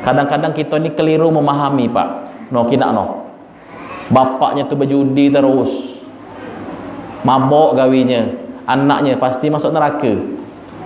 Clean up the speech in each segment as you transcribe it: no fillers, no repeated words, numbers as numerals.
Kadang-kadang kita ni keliru memahami, Pak. No kina no. Bapaknya tu berjudi terus, mabok gawinya, anaknya pasti masuk neraka.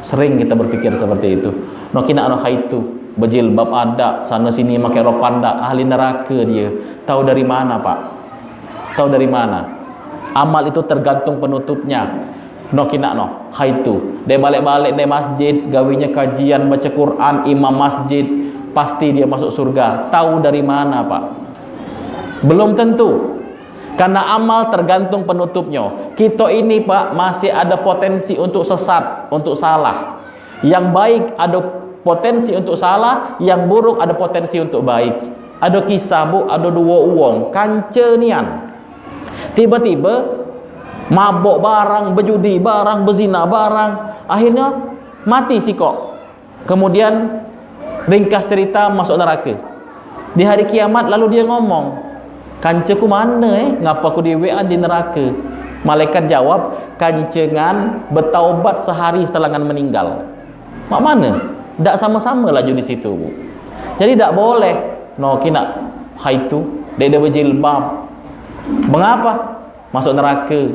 Sering kita berfikir seperti itu. No kina no haitu, berjilbab ada, sana sini pakai rok panda, ahli neraka dia. Tahu dari mana, Pak? Tahu dari mana? Amal itu tergantung penutupnya. No kina no haitu. Dia balik-balik dari masjid, gawinya kajian baca Quran, imam masjid, pasti dia masuk surga. Tahu dari mana, Pak? Belum tentu. Karena amal tergantung penutupnya. Kita ini, Pak, masih ada potensi untuk sesat, untuk salah. Yang baik ada potensi untuk salah, yang buruk ada potensi untuk baik. Ada kisah, Bu, ada dua uang kanca nian. Tiba-tiba mabuk barang, berjudi barang, berzina barang, akhirnya mati si kok. Kemudian ringkas cerita masuk neraka. Di hari kiamat lalu dia ngomong, kanceku mana ngapa aku di WA di neraka? Malaikat jawab, kancengan bertaubat sehari setelah meninggal. Mak mana? Tak sama-sama laju di situ, Bu. Jadi tak boleh no kina haitu dia berjilbab. Mengapa? Masuk neraka.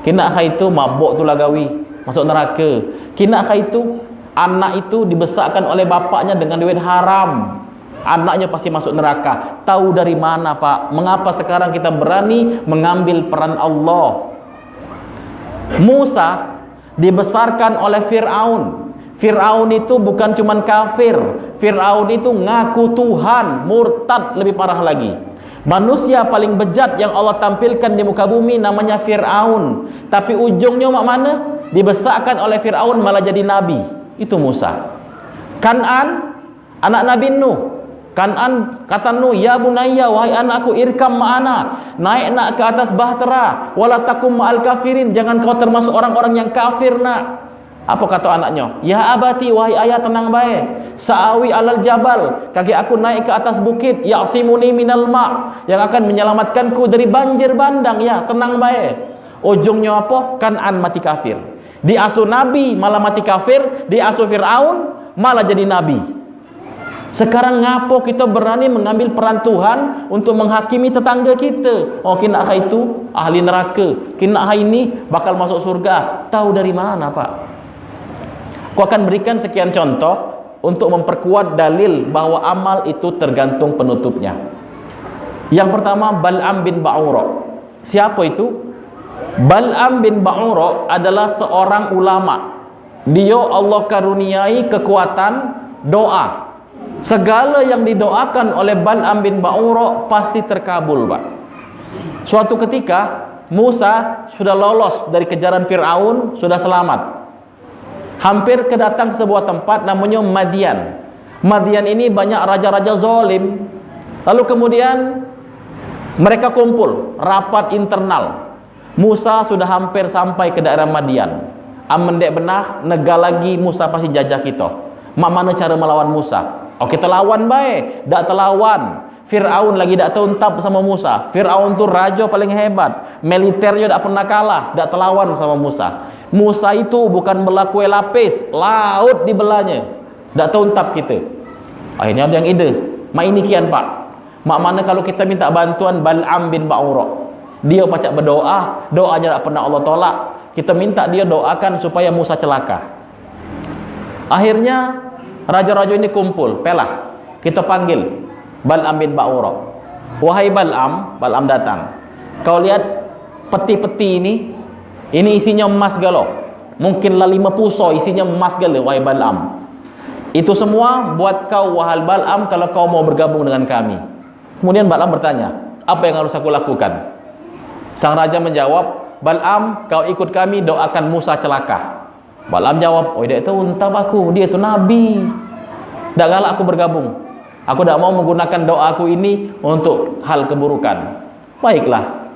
Kina haitu mabuk tu lagawi, masuk neraka. Kina haitu anak itu dibesarkan oleh bapaknya dengan duit haram. Anaknya pasti masuk neraka. Tahu dari mana, Pak? Mengapa sekarang kita berani mengambil peran Allah? Musa dibesarkan oleh Fir'aun. Fir'aun itu bukan cuman kafir. Fir'aun itu ngaku Tuhan, murtad lebih parah lagi. Manusia paling bejat yang Allah tampilkan di muka bumi namanya Fir'aun. Tapi ujungnya mak mana? Dibesarkan oleh Fir'aun malah jadi nabi. Itu Musa. Kan'an, anak Nabi Nuh. Kan'an kata Nuh, ya bunayya, wahai anakku, irkam ma'ana, naik nak ke atas bahtera, wala takum ma'al kafirin, jangan kau termasuk orang-orang yang kafir nak. Apa kata anaknya? Ya abati, wahai ayah, tenang baik. Sa'awi alal jabal, kaki aku naik ke atas bukit, ya'simuni minal ma', yang akan menyelamatkanku dari banjir bandang. Ya, tenang baik. Ujungnya apa? Kan'an mati kafir. Diasuh nabi malah mati kafir, diasuh Fir'aun malah jadi nabi. Sekarang ngapo kita berani mengambil peran Tuhan untuk menghakimi tetangga kita? Oh, kina itu ahli neraka, kina ini bakal masuk surga. Tahu dari mana, Pak? Aku akan berikan sekian contoh untuk memperkuat dalil bahwa amal itu tergantung penutupnya. Yang pertama, Bal'am bin Ba'ura. Siapa itu? Bal'am bin Ba'ura adalah seorang ulama. Dia Allah karuniai kekuatan doa. Segala yang didoakan oleh Bal'am bin Ba'ura pasti terkabul, Pak. Suatu ketika Musa sudah lolos dari kejaran Fir'aun, sudah selamat. Hampir kedatang sebuah tempat namanya Madian. Madian ini banyak raja-raja zalim. Lalu kemudian mereka kumpul rapat internal. Musa sudah hampir sampai ke daerah Madian. Amendek benah, nega lagi Musa pasti jajah kita. Mana cara melawan Musa? Oh, kita lawan baik, tak terlawan. Fir'aun lagi tak tuntap sama Musa. Fir'aun tu raja paling hebat, militernya tak pernah kalah, tak terlawan sama Musa. Musa itu bukan berlaku lapis, laut dibelahnya, tak tuntap kita. Akhirnya ada yang ide, mak ini kian, Pak. Mak mana kalau kita minta bantuan Bal'am bin Ba'ura? Dia pacak berdoa, doanya tak pernah Allah tolak. Kita minta dia doakan supaya Musa celaka. Akhirnya raja-raja ini kumpul, pelah. Kita panggil Bal'am bin Ba'ura. Wahai Bal'am, Bal'am datang. Kau lihat peti-peti ini isinya emas galo. Mungkinlah 5 puso isinya emas galo, wahai Bal'am. Itu semua buat kau, wahai Bal'am, kalau kau mau bergabung dengan kami. Kemudian Bal'am bertanya, apa yang harus aku lakukan? Sang raja menjawab, Bal'am, kau ikut kami, doakan Musa celaka. Bal'am jawab, oh dia itu untap aku, dia itu nabi. Tak galak aku bergabung. Aku tak mau menggunakan doaku ini untuk hal keburukan. Baiklah.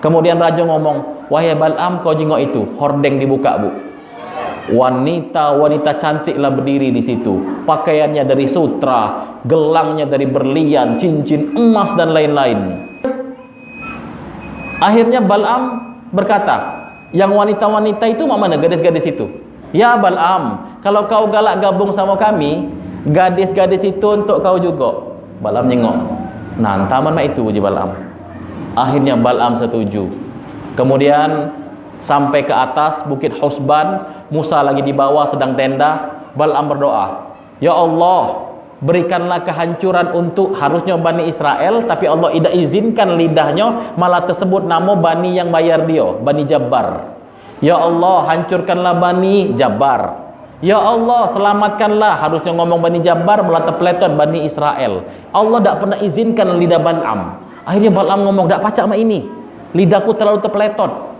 Kemudian raja ngomong, wahai Bal'am, kau jengok itu, hordeng dibuka, Bu. Wanita-wanita cantiklah berdiri di situ. Pakaiannya dari sutra, gelangnya dari berlian, cincin emas dan lain-lain. Akhirnya Bal'am berkata, yang wanita-wanita itu mana gadis-gadis itu? Ya Bal'am, kalau kau galak gabung sama kami, gadis-gadis itu untuk kau juga. Balaam nyengok, nah taman itu uji Balaam. Akhirnya Balaam setuju. Kemudian sampai ke atas Bukit Husban, Musa lagi di bawah sedang tenda. Balaam berdoa, ya Allah, berikanlah kehancuran untuk harusnya Bani Israel, tapi Allah tidak izinkan lidahnya malah tersebut nama Bani yang bayar dia, Bani Jabbar. Ya Allah, hancurkanlah Bani Jabbar. Ya Allah, selamatkanlah, harusnya ngomong Bani Jabbar malah terpeletot Bani Israel. Allah tak pernah izinkan lidah Balaam. Akhirnya Balaam ngomong, tak pacak mak ini, lidahku terlalu terpeletot.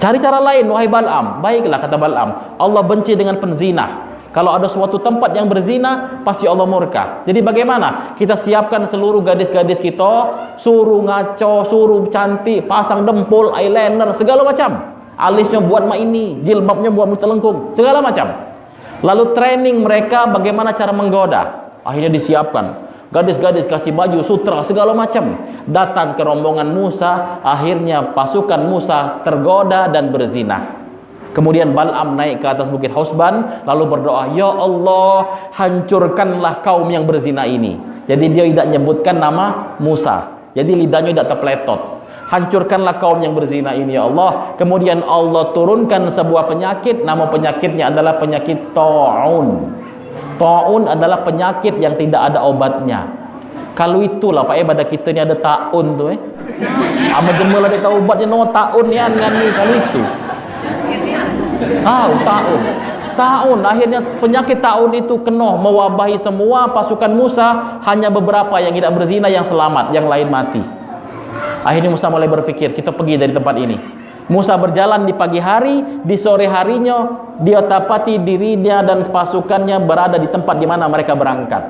Cari cara lain wahai Balaam. Baiklah kata Balaam, Allah benci dengan penzina. Kalau ada suatu tempat yang berzina, pasti Allah murka. Jadi bagaimana? Kita siapkan seluruh gadis-gadis kita, suruh ngaco, suruh cantik, pasang dempul, eyeliner, segala macam. Alisnya buat mak ini, jilbabnya buat telengkung, segala macam. Lalu training mereka bagaimana cara menggoda. Akhirnya disiapkan. Gadis-gadis kasih baju, sutra, segala macam. Datang ke rombongan Musa, akhirnya pasukan Musa tergoda dan berzina. Kemudian Balaam naik ke atas Bukit Husban, lalu berdoa, ya Allah, hancurkanlah kaum yang berzina ini. Jadi dia tidak menyebutkan nama Musa, jadi lidahnya tidak terpeletot. Hancurkanlah kaum yang berzina ini ya Allah. Kemudian Allah turunkan sebuah penyakit, nama penyakitnya adalah penyakit ta'un. Ta'un adalah penyakit yang tidak ada obatnya. Kalau itulah Pak pada kita ni ada ta'un tu ama jemel ada tahu obatnya no ta'un ni kan ni kalau itu. Ta'un akhirnya penyakit ta'un itu kena mewabahi semua pasukan Musa, hanya beberapa yang tidak berzina yang selamat, yang lain mati. Akhirnya Musa mulai berpikir, kita pergi dari tempat ini. Musa berjalan di pagi hari, di sore harinya dia dapati dirinya dan pasukannya berada di tempat di mana mereka berangkat.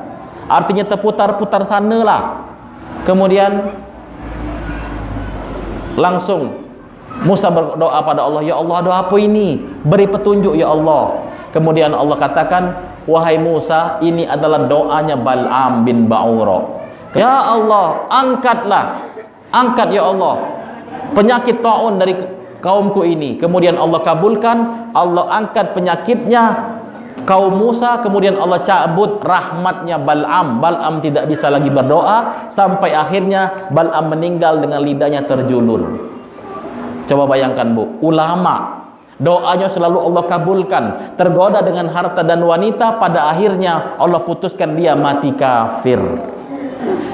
Artinya terputar-putar sanalah. Kemudian langsung Musa berdoa pada Allah, ya Allah, ada apa ini? Beri petunjuk ya Allah. Kemudian Allah katakan, wahai Musa, ini adalah doanya Balaam bin Ba'ura. Ya Allah, angkat ya Allah penyakit ta'un dari kaumku ini. Kemudian Allah kabulkan, Allah angkat penyakitnya kaum Musa. Kemudian Allah cabut rahmatnya Balaam. Balaam tidak bisa lagi berdoa, sampai akhirnya Balaam meninggal dengan lidahnya terjulur. Coba bayangkan Bu, ulama doanya selalu Allah kabulkan, tergoda dengan harta dan wanita, pada akhirnya Allah putuskan dia mati kafir.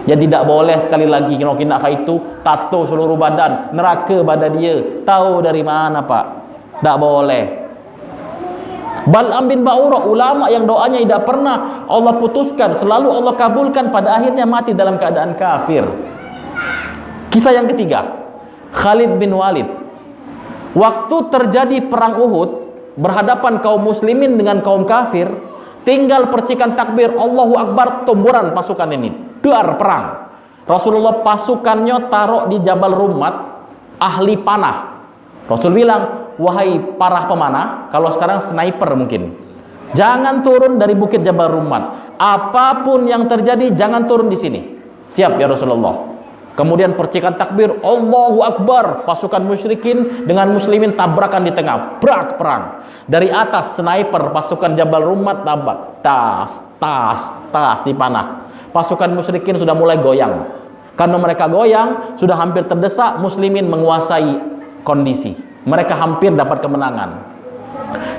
Jadi tidak boleh sekali lagi kalau kita itu tato seluruh badan, neraka pada dia. Tahu dari mana Pak? Tak boleh. Balaam bin Ba'ura, ulama yang doanya tidak pernah Allah putuskan, selalu Allah kabulkan, pada akhirnya mati dalam keadaan kafir. Kisah yang ketiga, Khalid bin Walid. Waktu terjadi perang Uhud, berhadapan kaum muslimin dengan kaum kafir, tinggal percikan takbir Allahu Akbar, tumburan pasukan ini, dar perang. Rasulullah pasukannya taruh di Jabal Rummat, ahli panah. Rasul bilang, wahai para pemanah, kalau sekarang sniper mungkin, jangan turun dari bukit Jabal Rummat. Apapun yang terjadi, jangan turun di sini. Siap ya Rasulullah. Kemudian percikan takbir Allahu Akbar, pasukan musyrikin dengan muslimin tabrakan di tengah, brak perang. Dari atas sniper pasukan Jabal Rummat tabak, tas di panah. Pasukan musyrikin sudah mulai goyang. Karena mereka goyang, sudah hampir terdesak, muslimin menguasai kondisi. Mereka hampir dapat kemenangan.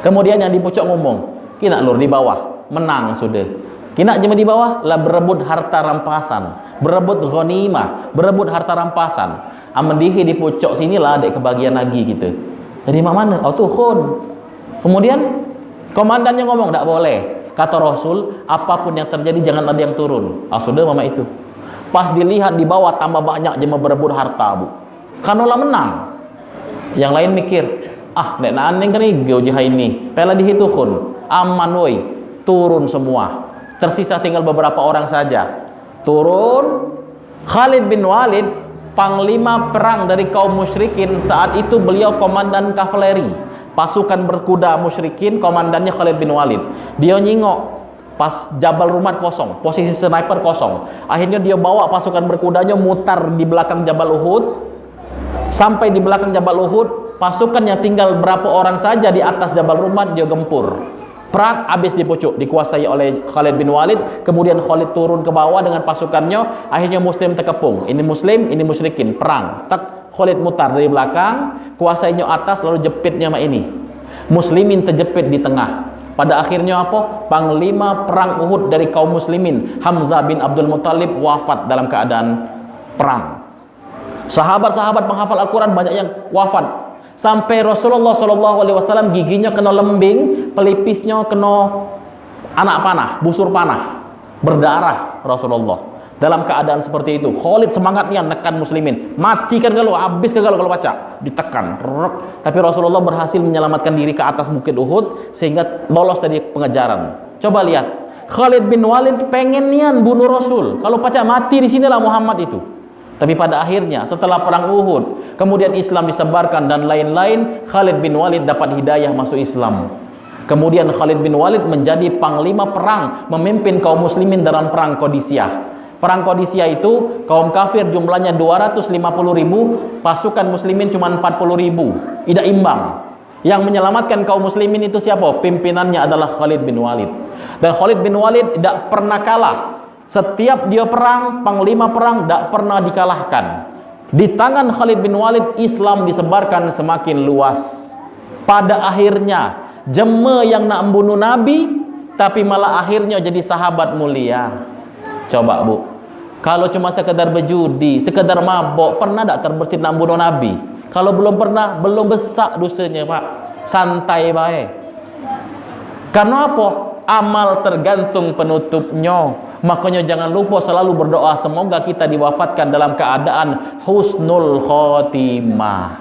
Kemudian yang di pucuk ngomong, kita lur di bawah, menang sudah. Kina jema di bawah lah berebut harta rampasan, berebut ghanimah, berebut harta rampasan. Amendihi di pucuk sinilah dek kebagian lagi gitu. Jadi mak mana? Oh tuhun. Kemudian komandannya ngomong, tak boleh. Kata Rasul, apapun yang terjadi jangan ada yang turun. Sudah mama itu. Pas dilihat di bawah tambah banyak jema berebut harta Bu. Kanolah menang. Yang lain mikir, nek naan kan ini, pela dihituhun, aman woi, turun semua. Tersisa tinggal beberapa orang saja. Turun. Khalid bin Walid, panglima perang dari kaum musyrikin. Saat itu beliau komandan kavaleri, pasukan berkuda musyrikin. Komandannya Khalid bin Walid. Dia nyingok pas Jabal Rummat kosong, posisi sniper kosong. Akhirnya dia bawa pasukan berkudanya mutar di belakang Jabal Uhud. Sampai di belakang Jabal Uhud, pasukan yang tinggal berapa orang saja di atas Jabal Rummat dia gempur. Perang habis di pucuk, dikuasai oleh Khalid bin Walid. Kemudian Khalid turun ke bawah dengan pasukannya. Akhirnya Muslim terkepung. Ini Muslim, ini musyrikin. Perang. Tak, Khalid mutar dari belakang, kuasainya atas, lalu jepitnya sama ini. Muslimin terjepit di tengah. Pada akhirnya apa? Panglima perang Uhud dari kaum muslimin, Hamzah bin Abdul Muttalib, wafat dalam keadaan perang. Sahabat-sahabat penghafal Al-Quran banyak yang wafat. Sampai Rasulullah SAW giginya kena lembing, pelipisnya kena anak panah, busur panah, berdarah Rasulullah. Dalam keadaan seperti itu, Khalid semangatnya nekan muslimin, matikan kalau, habis kalau baca, ditekan. Tapi Rasulullah berhasil menyelamatkan diri ke atas bukit Uhud sehingga lolos dari pengejaran. Coba lihat, Khalid bin Walid pengen nian bunuh Rasul. Kalau baca mati di sinilah Muhammad itu. Tapi pada akhirnya setelah perang Uhud, kemudian Islam disebarkan dan lain-lain, Khalid bin Walid dapat hidayah masuk Islam. Kemudian Khalid bin Walid menjadi panglima perang, memimpin kaum muslimin dalam perang Qadisiyah. Perang Qadisiyah itu kaum kafir jumlahnya 250.000, pasukan muslimin cuma 40.000, tidak imbang. Yang menyelamatkan kaum muslimin itu siapa? Pimpinannya adalah Khalid bin Walid. Dan Khalid bin Walid tidak pernah kalah. Setiap dia perang, panglima perang, tidak pernah dikalahkan. Di tangan Khalid bin Walid, Islam disebarkan semakin luas. Pada akhirnya, jema yang nak membunuh Nabi, tapi malah akhirnya jadi sahabat mulia. Coba bu, kalau cuma sekedar berjudi, sekedar mabok, pernah tak terbersit nak bunuh Nabi? Kalau belum pernah, belum besar dosanya pak. Santai baik. Karena apa? Amal tergantung penutupnya. Makanya jangan lupa selalu berdoa, semoga kita diwafatkan dalam keadaan husnul khotimah.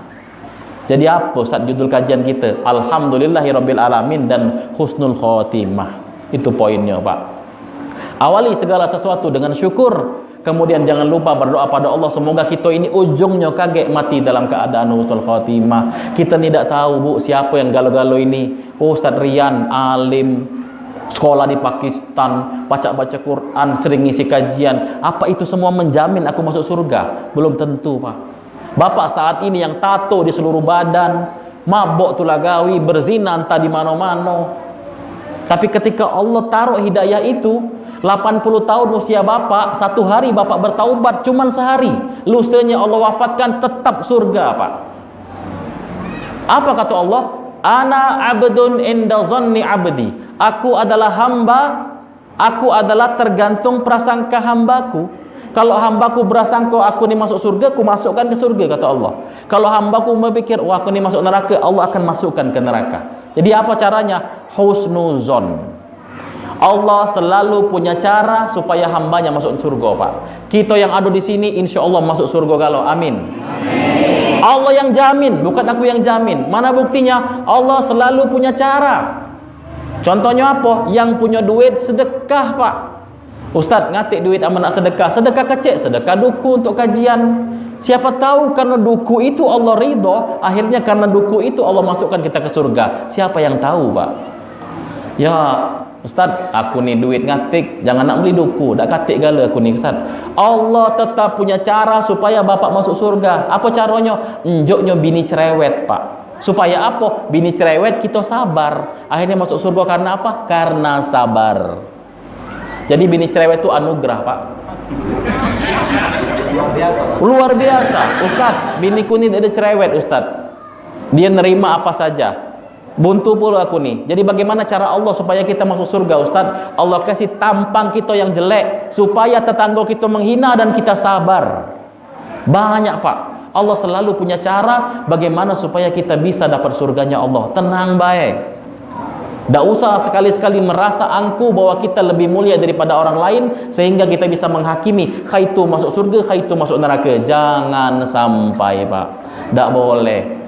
Jadi apa Ustaz judul kajian kita? Alhamdulillahirabbil alamin dan husnul khotimah. Itu poinnya pak. Awali segala sesuatu dengan syukur. Kemudian jangan lupa berdoa pada Allah, semoga kita ini ujungnya kaget mati dalam keadaan husnul khotimah. Kita tidak tahu bu, siapa yang galau-galau ini. Ustaz Rian, alim, sekolah di Pakistan, baca-baca Quran, sering ngisi kajian. Apa itu semua menjamin aku masuk surga? Belum tentu pak. Bapak saat ini yang tato di seluruh badan, mabok tulagawi, berzina entah di mana-mana. Tapi ketika Allah taruh hidayah itu, 80 tahun usia bapak, satu hari bapak bertaubat cuman sehari, lusanya Allah wafatkan, tetap surga pak. Apa kata Allah? Ana abdun inda zanni abdi. Aku adalah hamba, aku adalah tergantung prasangka hambaku. Kalau hambaku berasangka aku ni masuk surga, aku masukkan ke surga kata Allah. Kalau hambaku berpikir wah aku ni masuk neraka, Allah akan masukkan ke neraka. Jadi apa caranya? Husnuzon. Allah selalu punya cara supaya hambanya masuk surga pak. Kita yang ada di sini insya Allah masuk surga kalau amin. Amin. Allah yang jamin, bukan aku yang jamin. Mana buktinya? Allah selalu punya cara. Contohnya apa? Yang punya duit sedekah pak. Ustaz ngatik duit aman nak sedekah. Sedekah kecil, sedekah duku untuk kajian. Siapa tahu karena duku itu Allah ridho, akhirnya karena duku itu Allah masukkan kita ke surga. Siapa yang tahu pak? Ya Ustaz, aku ni duit ngatik, jangan nak beli duku, dak katik gala aku ni Ustaz. Allah tetap punya cara supaya bapak masuk surga. Apa caranya? Enjoknya bini cerewet pak. Supaya apa? Bini cerewet kita sabar. Akhirnya masuk surga karena apa? Karena sabar. Jadi bini cerewet itu anugerah pak. Luar biasa Ustaz. Biniku ni ada cerewet Ustaz. Dia nerima apa saja. Buntu pula aku nih. Jadi bagaimana cara Allah supaya kita masuk surga Ustaz? Allah kasih tampang kita yang jelek supaya tetangga kita menghina dan kita sabar. Banyak pak. Allah selalu punya cara bagaimana supaya kita bisa dapat surganya Allah. Tenang baik. Tak usah sekali-sekali merasa angku bahwa kita lebih mulia daripada orang lain sehingga kita bisa menghakimi khaitu masuk surga, khaitu masuk neraka. Jangan sampai pak. Tak boleh.